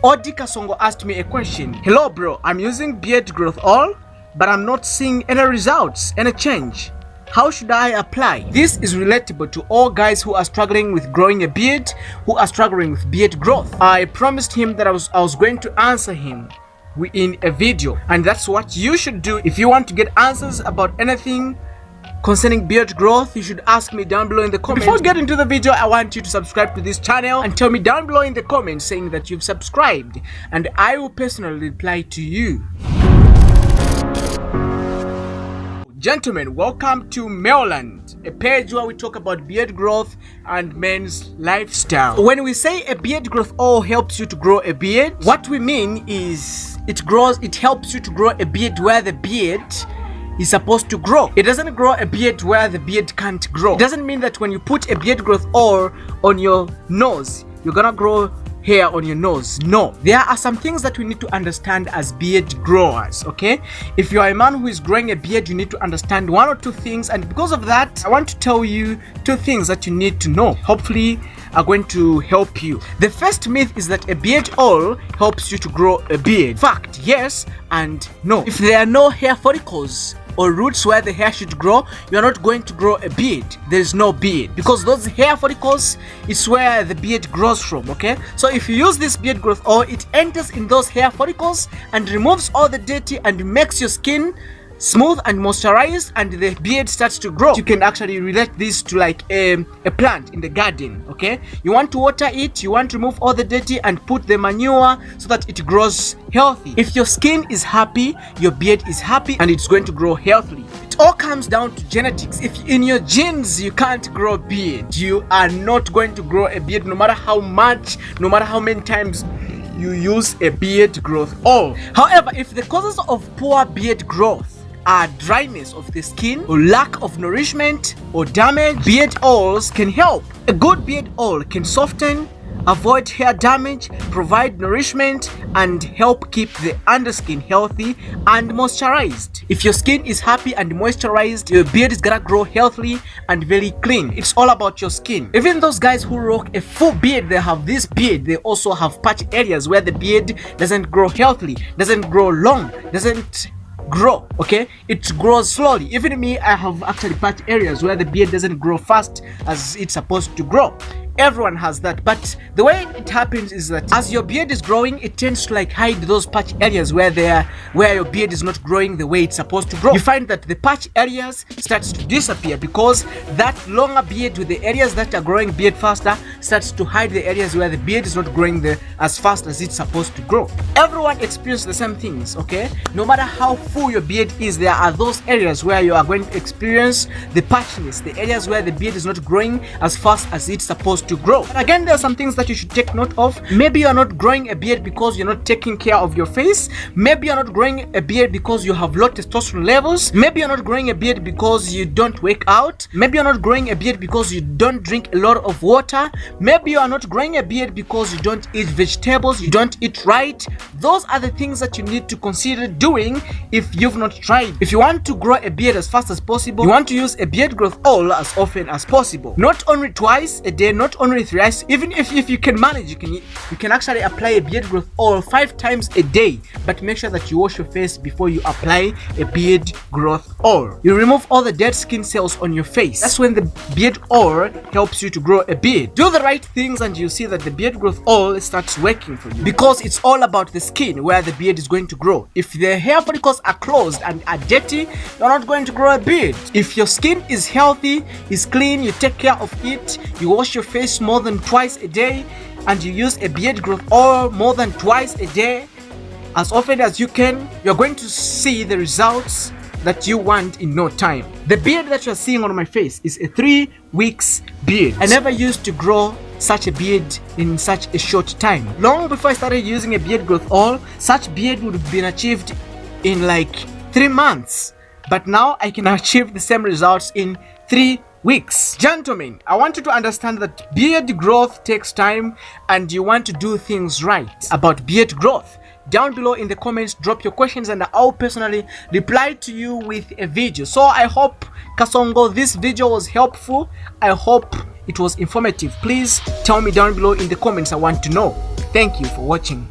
Odi Kasongo asked me a question. Hello bro, I'm using beard growth oil, but I'm not seeing any results, any change. How should I apply? This is relatable to all guys who are struggling with growing a beard, who are struggling with beard growth. I promised him that I was going to answer him in a video, and that's what you should do. If you want to get answers about anything concerning beard growth, you should ask me down below in the comments. Before we get into the video, I want you to subscribe to this channel and tell me down below in the comments saying that you've subscribed, and I will personally reply to you. Gentlemen, welcome to Maryland, a page where we talk about beard growth and men's lifestyle. When we say a beard growth oil helps you to grow a beard, what we mean is it helps you to grow a beard where the beard is supposed to grow. It doesn't grow a beard where the beard can't grow. It doesn't mean that when you put a beard growth oil on your nose, you're gonna grow hair on your nose. No, there are some things that we need to understand as beard growers, okay? If you are a man who is growing a beard, you need to understand one or two things, and because of that, I want to tell you two things that you need to know. Hopefully are going to help you. The first myth is that a beard oil helps you to grow a beard. Fact, yes and no. If there are no hair follicles or roots where the hair should grow, you are not going to grow a beard. There is no beard because those hair follicles is where the beard grows from, okay? So if you use this beard growth oil, it enters in those hair follicles and removes all the dirty and makes your skin smooth and moisturized, and the beard starts to grow. You can actually relate this to like a plant in the garden, okay? You want to water it, you want to remove all the dirty and put the manure so that it grows healthy. If your skin is happy, your beard is happy and it's going to grow healthily. It all comes down to genetics. If in your genes you can't grow a beard, you are not going to grow a beard no matter how much, no matter how many times you use a beard growth oil. However, if the causes of poor beard growth are dryness of the skin or lack of nourishment or damage, beard oils can help. A good beard oil can soften, avoid hair damage, provide nourishment, and help keep the underskin healthy and moisturized. If your skin is happy and moisturized, your beard is gonna grow healthily and very clean. It's all about your skin. Even those guys who rock a full beard, they have this beard, they also have patch areas where the beard doesn't grow healthily, doesn't grow long, doesn't grow, okay? It grows slowly. Even me, I have actually patch areas where the beard doesn't grow fast as it's supposed to grow. Everyone has that, but the way it happens is that as your beard is growing, it tends to like hide those patch areas where your beard is not growing the way it's supposed to grow. You find that the patch areas starts to disappear because that longer beard with the areas that are growing beard faster starts to hide the areas where the beard is not growing as fast as it's supposed to grow. Everyone experiences the same things, okay? No matter how full your beard is, there are those areas where you are going to experience the patchiness, the areas where the beard is not growing as fast as it's supposed to grow. And again, there are some things that you should take note of. Maybe you're not growing a beard because you're not taking care of your face. Maybe you're not growing a beard because you have low testosterone levels. Maybe you're not growing a beard because you don't work out. Maybe you're not growing a beard because you don't drink a lot of water. Maybe you are not growing a beard because you don't eat vegetables, you don't eat right. Those are the things that you need to consider doing if you've not tried. If you want to grow a beard as fast as possible, you want to use a beard growth oil as often as possible. Not only twice a day, not only thrice. Even if you can manage, you can actually apply a beard growth oil 5 times a day, but make sure that you wash your face before you apply a beard growth oil. You remove all the dead skin cells on your face. That's when the beard oil helps you to grow a beard. Do the right things and you see that the beard growth oil starts working for you, because it's all about the skin where the beard is going to grow. If the hair follicles are closed and are dirty, you're not going to grow a beard. If your skin is healthy, is clean, you take care of it, you wash your face more than twice a day, and you use a beard growth oil more than twice a day, as often as you can, you're going to see the results that you want in no time. The beard that you're seeing on my face is a 3 weeks beard. I never used to grow such a beard in such a short time. Long before I started using a beard growth oil, such beard would have been achieved in like 3 months. But now I can achieve the same results in 3 weeks. Gentlemen, I want you to understand that beard growth takes time and you want to do things right about beard growth. Down below in the comments, drop your questions and I'll personally reply to you with a video. So I hope, Kasongo, this video was helpful. I hope it was informative. Please tell me down below in the comments. I want to know. Thank you for watching.